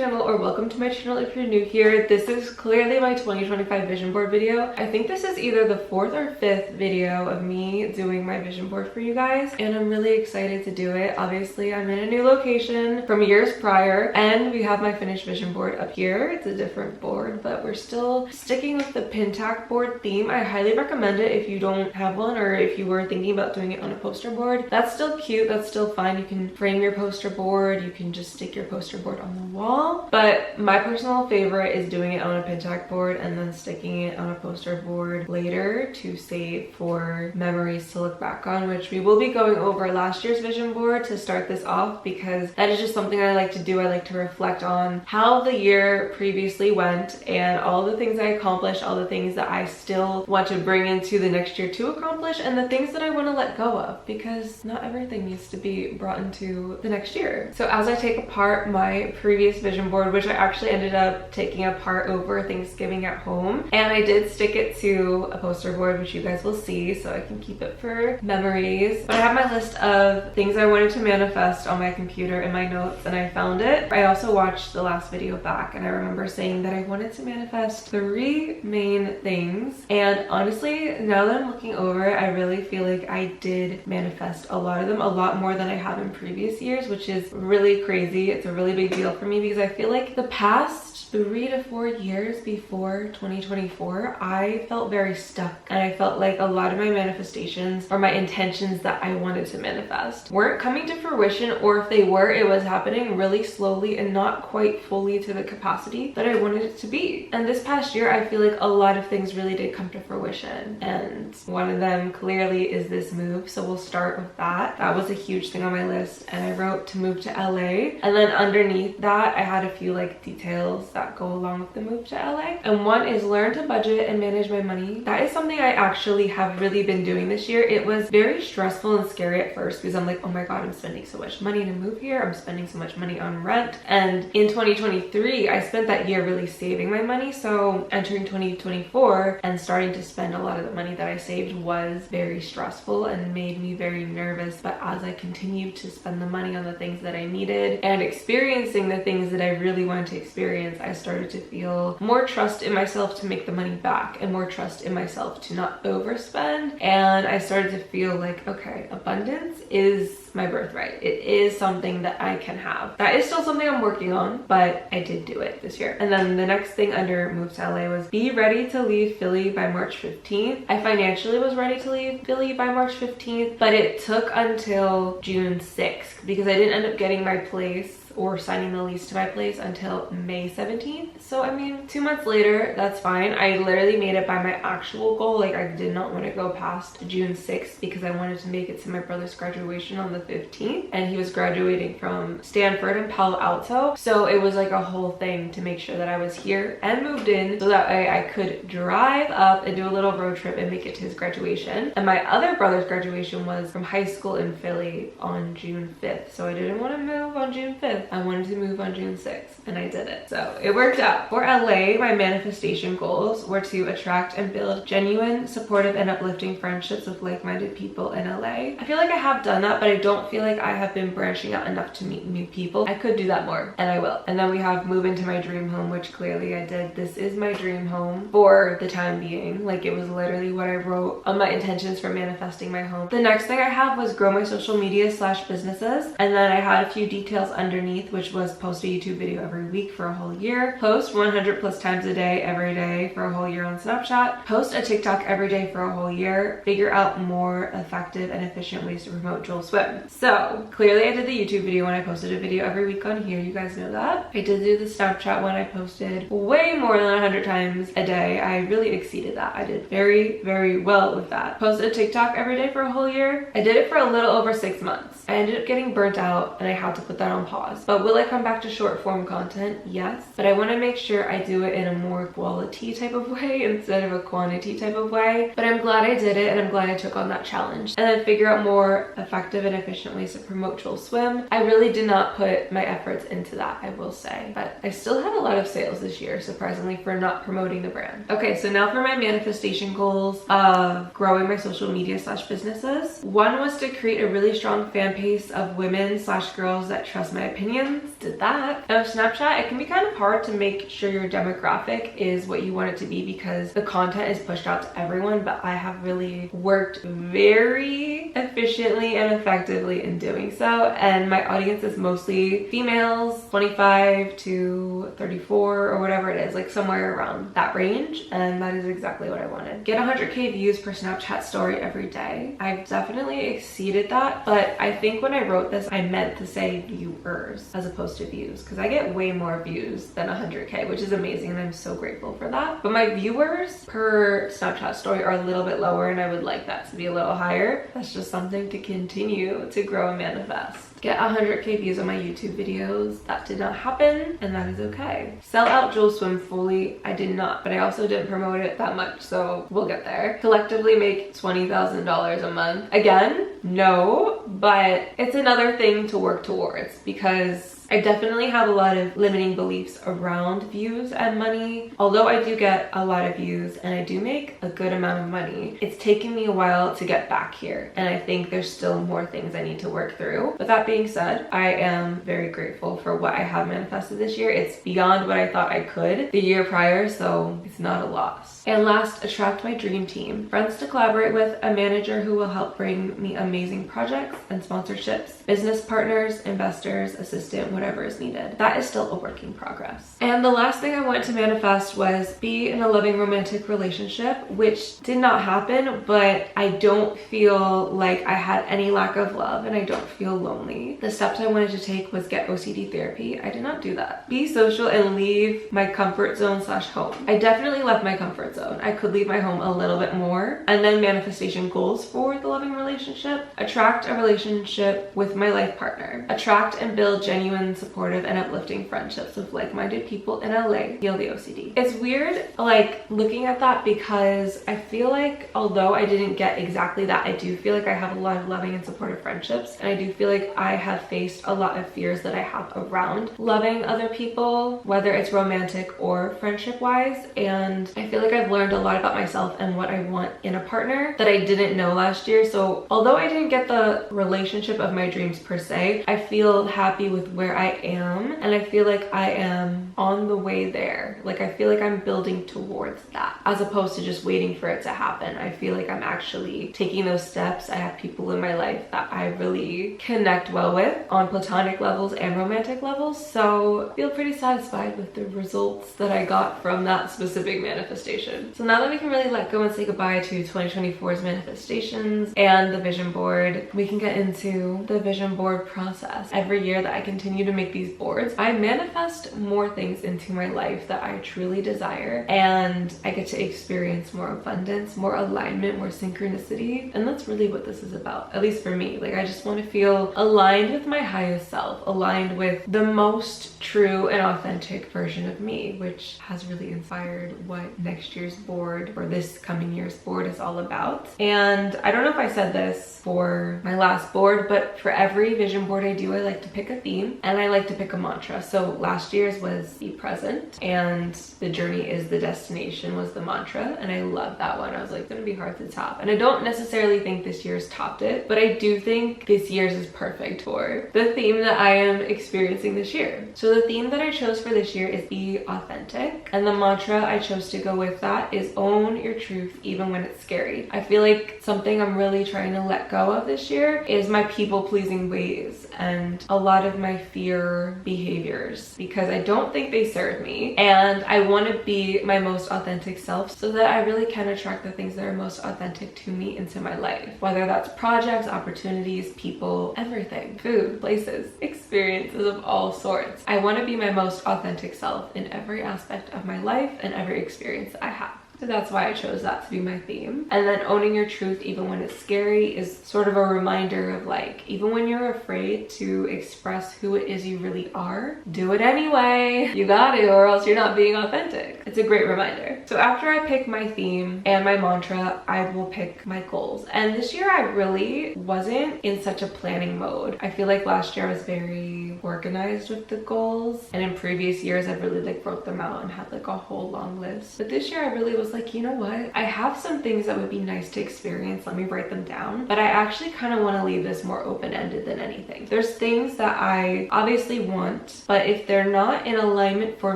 channel, or welcome to my channel if you're new here. This is clearly my 2025 vision board video. I think this is either the 4th or 5th video of me doing my vision board for you guys, and I'm really excited to do it. Obviously, I'm in a new location from years prior, and we have my finished vision board up here. It's a different board, but we're still sticking with the pin tack board theme. I highly recommend it if you don't have one, or if you were thinking about doing it on a poster board. That's still cute, that's still fun. You can frame your poster board, you can just stick your poster board on the wall, but my personal favorite is doing it on a pin tack board and then sticking it on a poster board later to save for memories to look back on, which we will be going over last year's vision board to start this off, because that is just something I like to do. I like to reflect on how the year previously went and all the things I accomplished, all the things that I still want to bring into the next year to accomplish, and the things that I want to let go of, because not everything needs to be brought into the next year. So as I take apart my previous vision board, which I actually ended up taking apart over Thanksgiving at home, and I did stick it to a poster board, which you guys will see, so I can keep it for memories. But I have my list of things I wanted to manifest on my computer in my notes, and I found it. I also watched the last video back, and I remember saying that I wanted to manifest 3 main things, and honestly, now that I'm looking over it, I really feel like I did manifest a lot of them, a lot more than I have in previous years, which is really crazy. It's a really big deal for me because I feel like the past 3 to 4 years before 2024, I felt very stuck, and I felt like a lot of my manifestations or my intentions that I wanted to manifest weren't coming to fruition, or if they were, it was happening really slowly and not quite fully to the capacity that I wanted it to be. And this past year, I feel like a lot of things really did come to fruition, and one of them clearly is this move, so we'll start with that. That was a huge thing on my list, and I wrote to move to LA, and then underneath that I had a few like details that go along with the move to LA, and one is learn to budget and manage my money. That is something I actually have really been doing this year. It was very stressful and scary at first because I'm like, oh my god, I'm spending so much money to move here, I'm spending so much money on rent. And in 2023 I spent that year really saving my money, so entering 2024 and starting to spend a lot of the money that I saved was very stressful and made me very nervous. But as I continued to spend the money on the things that I needed and experiencing the things that I really wanted to experience, I started to feel more trust in myself to make the money back and more trust in myself to not overspend. And I started to feel like, okay, abundance is my birthright. It is something that I can have. That is still something I'm working on, but I did do it this year. And then the next thing under move to LA was be ready to leave Philly by March 15th. I financially was ready to leave Philly by March 15th, but it took until June 6th because I didn't end up getting my place or signing the lease to my place until May 17th. So I mean, 2 months later, that's fine. I literally made it by my actual goal. Like, I did not want to go past June 6th because I wanted to make it to my brother's graduation on the 15th, and he was graduating from Stanford and Palo Alto, so it was like a whole thing to make sure that I was here and moved in so that way I could drive up and do a little road trip and make it to his graduation. And my other brother's graduation was from high school in Philly on June 5th, so I didn't want to move on June 5th. I wanted to move on June 6th, and I did it. So it worked out. For LA, my manifestation goals were to attract and build genuine, supportive, and uplifting friendships with like-minded people in LA. I feel like I have done that, but I don't feel like I have been branching out enough to meet new people. I could do that more, and I will. And then we have move into my dream home, which clearly I did. This is my dream home for the time being. Like, it was literally what I wrote on my intentions for manifesting my home. The next thing I have was grow my social media / businesses, and then I had a few details underneath, which was post a YouTube video every week for a whole year, post 100+ times a day every day for a whole year on Snapchat, post a TikTok every day for a whole year, figure out more effective and efficient ways to promote Jewel Swim. So clearly I did the YouTube video when I posted a video every week on here, you guys know that. I did do the Snapchat one. I posted way more than 100 times a day. I really exceeded that. I did very, very well with that. Post a TikTok every day for a whole year. I did it for a little over 6 months. I ended up getting burnt out and I had to put that on pause. But will I come back to short form content? Yes. But I want to make sure I do it in a more quality type of way instead of a quantity type of way. But I'm glad I did it, and I'm glad I took on that challenge. And then figure out more effective and efficient ways to promote Jewel Swim. I really did not put my efforts into that, I will say. But I still had a lot of sales this year, surprisingly, for not promoting the brand. Okay, so now for my manifestation goals of growing my social media / businesses. One was to create a really strong fan base of women / girls that trust my opinion opinions, did that. Now Snapchat, it can be kind of hard to make sure your demographic is what you want it to be because the content is pushed out to everyone, but I have really worked very efficiently and effectively in doing so, and my audience is mostly females, 25 to 34 or whatever it is, like somewhere around that range, and that is exactly what I wanted. Get 100k views per Snapchat story every day. I've definitely exceeded that, but I think when I wrote this I meant to say viewers as opposed to views, because I get way more views than 100k, which is amazing and I'm so grateful for that. But my viewers per Snapchat story are a little bit lower, and I would like that to be a little higher. That's just something to continue to grow and manifest. Get 100k views on my YouTube videos. That did not happen, and that is okay. Sell out Jewel Swim fully. I did not, but I also didn't promote it that much, so we'll get there. Collectively make $20,000 a month. Again, no, but it's another thing to work towards because I definitely have a lot of limiting beliefs around views and money. Although I do get a lot of views and I do make a good amount of money, it's taken me a while to get back here, and I think there's still more things I need to work through. But that being said, I am very grateful for what I have manifested this year. It's beyond what I thought I could the year prior, so it's not a loss. And last, attract my dream team. Friends to collaborate with, a manager who will help bring me amazing projects and sponsorships, business partners, investors, assistant, whatever is needed. That is still a work in progress. And the last thing I wanted to manifest was be in a loving romantic relationship, which did not happen, but I don't feel like I had any lack of love and I don't feel lonely. The steps I wanted to take was get OCD therapy. I did not do that. Be social and leave my comfort zone / home. I definitely left my comfort zone. I could leave my home a little bit more. And then manifestation goals for the loving relationship. Attract a relationship with my life partner. Attract and build genuine, supportive, and uplifting friendships with like-minded people in LA. Heal the OCD. It's weird like looking at that because I feel like although I didn't get exactly that, I do feel like I have a lot of loving and supportive friendships, and I do feel like I have faced a lot of fears that I have around loving other people, whether it's romantic or friendship wise, and I feel like I've learned a lot about myself and what I want in a partner that I didn't know last year. So although I didn't get the relationship of my dreams per se, I feel happy with where I am, and I feel like I am on the way there. Like I feel like I'm building towards that as opposed to just waiting for it to happen. I feel like I'm actually taking those steps. I have people in my life that I really connect well with on platonic levels and romantic levels, so I feel pretty satisfied with the results that I got from that specific manifestation. So now that we can really let go and say goodbye to 2024's manifestations and the vision board, we can get into the vision board process. Every year that I continue to make these boards, I manifest more things into my life that I truly desire, and I get to experience more abundance, more alignment, more synchronicity, and that's really what this is about, at least for me. Like I just want to feel aligned with my highest self, aligned with the most true and authentic version of me, which has really inspired what next year's board or this coming year's board is all about. And I don't know if I said this for my last board, but for every vision board I do, I like to pick a theme and I like to pick a mantra. So last year's was be present, and the journey is the destination was the mantra, and I love that one. I was like, it's gonna be hard to top, and I don't necessarily think this year's topped it, but I do think this year's is perfect for the theme that I am experiencing this year. So the theme that I chose for this year is be authentic, and the mantra I chose to go with that is own your truth even when it's scary. I feel like something I'm really trying to let go of this year is my people-pleasing ways and a lot of my fear behaviors, because I don't think they serve me, and I want to be my most authentic self so that I really can attract the things that are most authentic to me into my life, whether that's projects, opportunities, people, everything, food, places, experiences of all sorts. I want to be my most authentic self in every aspect of my life and every experience that I have. So that's why I chose that to be my theme. And then owning your truth even when it's scary is sort of a reminder of like, even when you're afraid to express who it is you really are, do it anyway. You got to, or else you're not being authentic. It's a great reminder. So after I pick my theme and my mantra, I will pick my goals. And this year I really wasn't in such a planning mode. I feel like last year I was very organized with the goals, and in previous years I've really like wrote them out and had like a whole long list. But this year I really was was like, you know what? I have some things that would be nice to experience. Let me write them down. But I actually kind of want to leave this more open-ended than anything. There's things that I obviously want, but if they're not in alignment for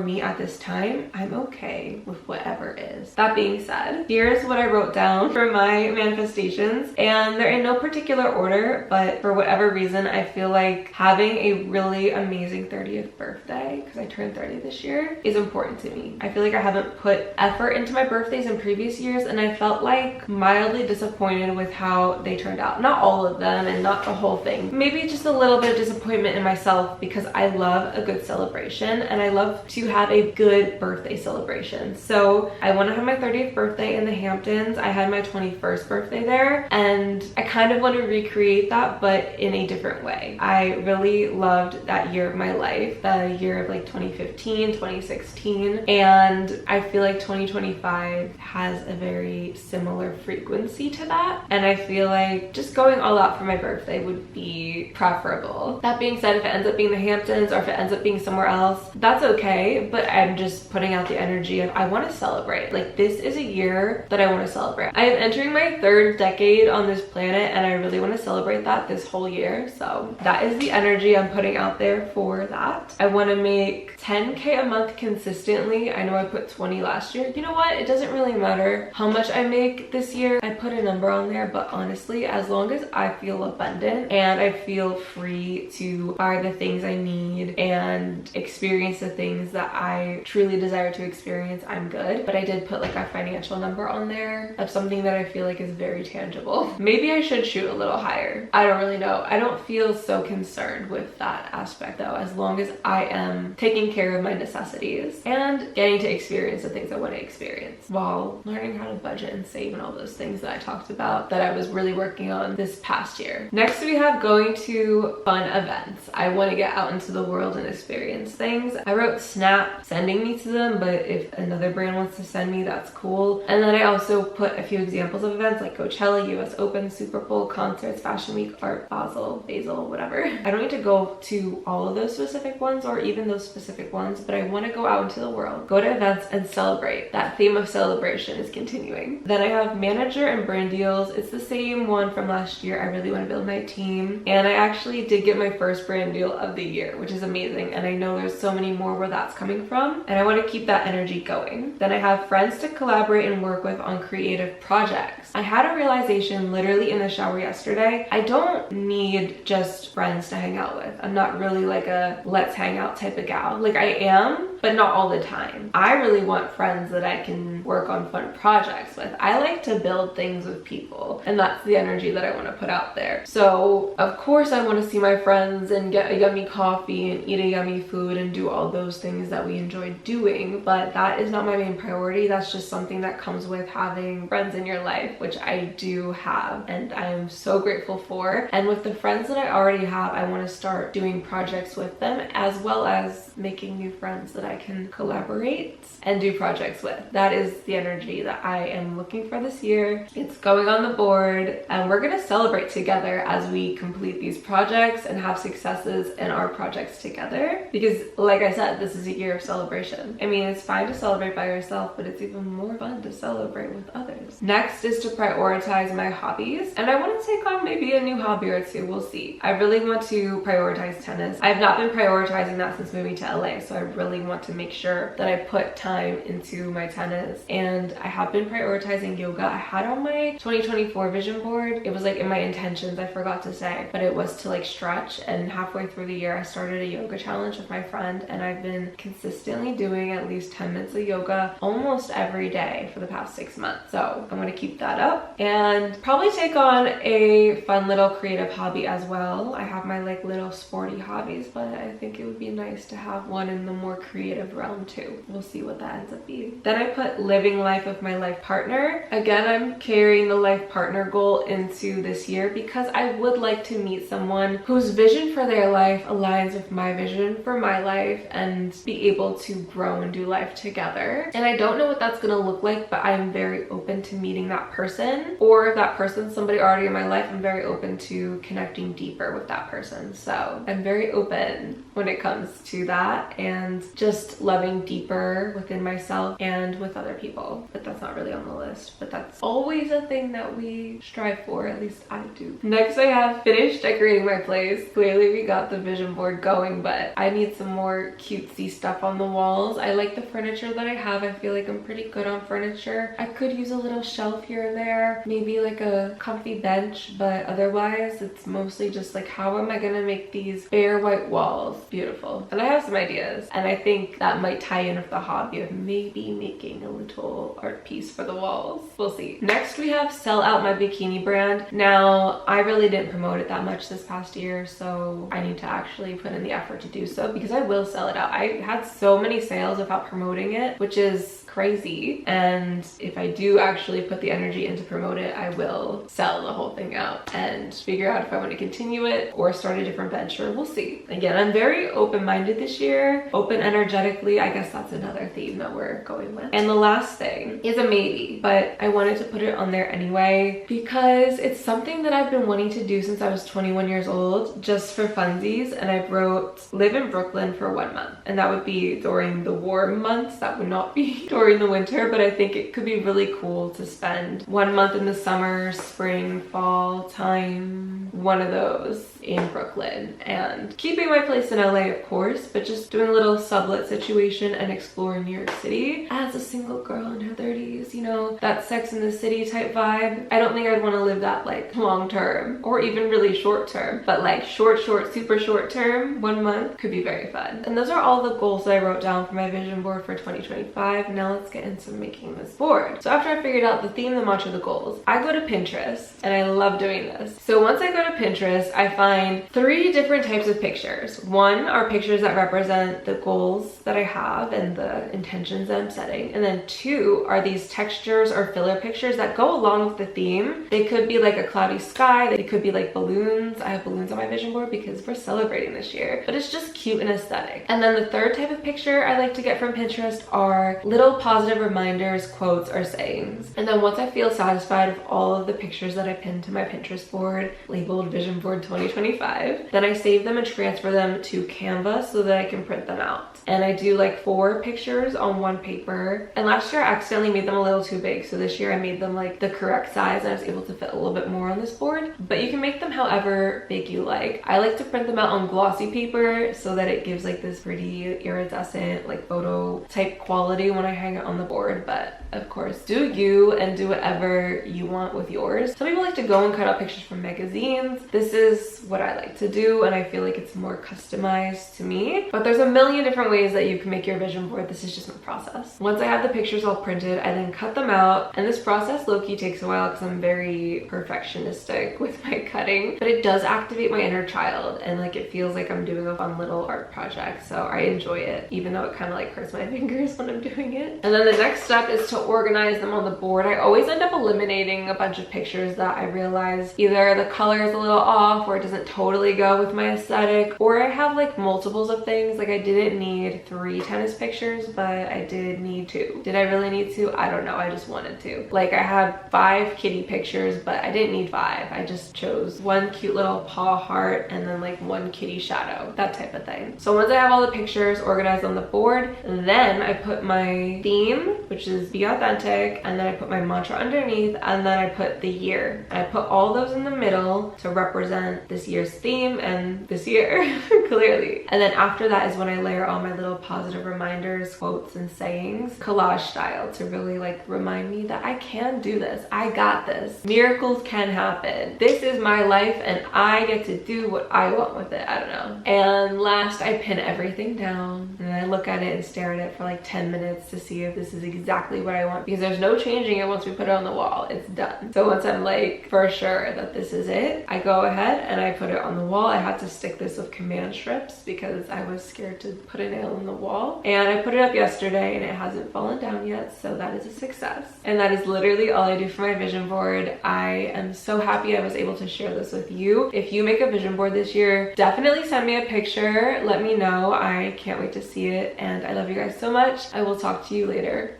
me at this time, I'm okay with whatever is. That being said, here's what I wrote down for my manifestations, and they're in no particular order, but for whatever reason, I feel like having a really amazing 30th birthday, because I turned 30 this year, is important to me. I feel like I haven't put effort into my birthdays in previous years, and I felt like mildly disappointed with how they turned out. Not all of them and not the whole thing. Maybe just a little bit of disappointment in myself, because I love a good celebration and I love to have a good birthday celebration. So I want to have my 30th birthday in the Hamptons. I had my 21st birthday there, and I kind of want to recreate that, but in a different way. I really loved that year of my life, the year of like 2015, 2016, and I feel like 2025 has a very similar frequency to that, and I feel like just going all out for my birthday would be preferable. That being said, if it ends up being the Hamptons or if it ends up being somewhere else, that's okay, but I'm just putting out the energy of I want to celebrate. Like, this is a year that I want to celebrate. I am entering my 3rd decade on this planet, and I really want to celebrate that this whole year. So that is the energy I'm putting out there for that. I want to make 10K a month consistently. I know I put 20 last year. You know what? It doesn't really matter how much I make this year. I put a number on there, but honestly, as long as I feel abundant and I feel free to buy the things I need and experience the things that I truly desire to experience, I'm good. But I did put like a financial number on there of something that I feel like is very tangible. Maybe I should shoot a little higher. I don't really know. I don't feel so concerned with that aspect though, as long as I am taking care of my necessities and getting to experience the things I want to experience while learning how to budget and save and all those things that I talked about that I was really working on this past year. Next, we have going to fun events. I want to get out into the world and experience things. I wrote Snap sending me to them, but if another brand wants to send me, that's cool. And then I also put a few examples of events like Coachella, US Open, Super Bowl, concerts, Fashion Week, Art Basel, whatever. I don't need to go to all of those specific ones or even those specific ones, but I want to go out into the world, go to events and celebrate. That theme of celebration is continuing. Then I have manager and brand deals. It's the same one from last year. I really want to build my team, and I actually did get my first brand deal of the year, which is amazing, and I know there's so many more where that's coming from, and I want to keep that energy going. Then I have friends to collaborate and work with on creative projects. I had a realization literally in the shower yesterday. I don't need just friends to hang out with. I'm not really like a let's hang out type of gal. Like, I am, but not all the time. I really want friends that I can work on fun projects with. I like to build things with people, and that's the energy that I want to put out there. So of course I want to see my friends and get a yummy coffee and eat a yummy food and do all those things that we enjoy doing, but that is not my main priority. That's just something that comes with having friends in your life, which I do have, and I am so grateful for. And with the friends that I already have, I want to start doing projects with them, as well as making new friends that I can collaborate and do projects with. That is the energy that I am looking for this year. It's going on the board, and we're gonna celebrate together as we complete these projects and have successes in our projects together, because like I said, this is a year of celebration. I mean, it's fine to celebrate by yourself, but it's even more fun to celebrate with others. Next is to prioritize my hobbies, and I want to take on maybe a new hobby or two. We'll see. I really want to prioritize tennis. I've not been prioritizing that since moving to LA, so I really want to make sure that I put time into my tennis, and I have been prioritizing yoga. I had on my 2024 vision board, it was like in my intentions, I forgot to say, but it was to like stretch, and halfway through the year I started a yoga challenge with my friend, and I've been consistently doing at least 10 minutes of yoga almost every day for the past 6 months. So I'm going to keep that up and probably take on a fun little creative hobby as well. I have my like little sporty hobbies, but I think it would be nice to have one in the more creative realm too. We'll see what that ends up being. Then I put living life with my life partner. Again, I'm carrying the life partner goal into this year because I would like to meet someone whose vision for their life aligns with my vision for my life and be able to grow and do life together. And I don't know what that's gonna look like, but I'm very open to meeting that person, or if that person's somebody already in my life, I'm very open to connecting deeper with that person. So I'm very open when it comes to that and just just loving deeper within myself and with other people. But that's not really on the list, but that's always a thing that we strive for, at least I do. Next, I have finished decorating my place. Clearly we got the vision board going, but I need some more cutesy stuff on the walls. I like the furniture that I have. I feel like I'm pretty good on furniture. I could use a little shelf here and there, maybe like a comfy bench, but otherwise it's mostly just like, how am I gonna make these bare white walls beautiful? And I have some ideas, and I think that might tie in with the hobby of maybe making a little art piece for the walls. We'll see. Next, we have Sell Out My Bikini brand. Now, I really didn't promote it that much this past year, so I need to actually put in the effort to do so, because I will sell it out. I had so many sales without promoting it, which is crazy. And if I do actually put the energy into promote it, I will sell the whole thing out and figure out if I want to continue it or start a different venture. We'll see. Again, I'm very open-minded this year, open energetically. I guess that's another theme that we're going with. And the last thing is a maybe, but I wanted to put it on there anyway because it's something that I've been wanting to do since I was 21 years old, just for funsies. And I wrote live in Brooklyn for 1 month, and that would be during the warm months. That would not be during the winter, but I think it could be really cool to spend 1 month in the summer, spring, fall time, one of those in Brooklyn, and keeping my place in LA, of course, but just doing a little sublet situation and exploring New York City as a single girl in her 30s, you know, that Sex in the City type vibe. I don't think I'd want to live that like long term or even really short term, but like short, super short term, 1 month could be very fun. And those are all the goals that I wrote down for my vision board for 2025. Now let's get into making this board. So after I figured out the theme, the mantra, the goals, I go to Pinterest, and I love doing this. So once I go to Pinterest, I find 3 different types of pictures. One are pictures that represent the goals that I have and the intentions that I'm setting. And then 2 are these textures or filler pictures that go along with the theme. They could be like a cloudy sky. They could be like balloons. I have balloons on my vision board because we're celebrating this year, but it's just cute and aesthetic. And then the 3rd type of picture I like to get from Pinterest are little positive reminders, quotes, or sayings. And then once I feel satisfied with all of the pictures that I pinned to my Pinterest board, labeled Vision Board 2025, then I save them and transfer them to Canva so that I can print them out. And I do like 4 pictures on 1 paper. And last year I accidentally made them a little too big, so this year I made them like the correct size, and I was able to fit a little bit more on this board. But you can make them however big you like. I like to print them out on glossy paper so that it gives like this pretty iridescent like photo type quality when I hang it on the board. But of course, do you and do whatever you want with yours. Some people like to go and cut out pictures from magazines. This is what I like to do, and I feel like it's more customized to me. But there's a million different ways that you can make your vision board. This is just my process. Once I have the pictures all printed, I then cut them out, and this process low-key takes a while because I'm very perfectionistic with my cutting, but it does activate my inner child, and like it feels like I'm doing a fun little art project, so I enjoy it, even though it kind of like hurts my fingers when I'm doing it. And then the next step is to organize them on the board. I always end up eliminating a bunch of pictures that I realize either the color is a little off or it doesn't totally go with my aesthetic, or I have like multiples of things. Like I didn't need 3 tennis pictures, but I did need 2. Did I really need to? I don't know. I just wanted to. Like I had 5 kitty pictures, but I didn't need 5. I just chose 1 cute little paw heart and then like 1 kitty shadow, that type of thing. So once I have all the pictures organized on the board, then I put my theme, which is Be Authentic, and then I put my mantra underneath, and then I put the year. And I put all those in the middle to represent this year's theme and this year, clearly. And then after that is when I layer all my little positive reminders, quotes, and sayings, collage style, to really like remind me that I can do this. I got this. Miracles can happen. This is my life, and I get to do what I want with it. I don't know. And last, I pin everything down, and I look at it and stare at it for like 10 minutes to see if this is exactly what I want, because there's no changing it once we put it on the wall. It's done. So once I'm like for sure that this is it, I go ahead and I put it on the wall. I had to stick this with command strips because I was scared to put a nail in the wall, and I put it up yesterday and it hasn't fallen down yet, so that is a success. And that is literally all I do for my vision board. I am so happy I was able to share this with you. If you make a vision board this year, definitely send me a picture. Let me know. I can't wait to see it, and I love you guys so much. I will talk to you later.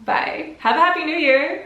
Bye. Have a happy new year.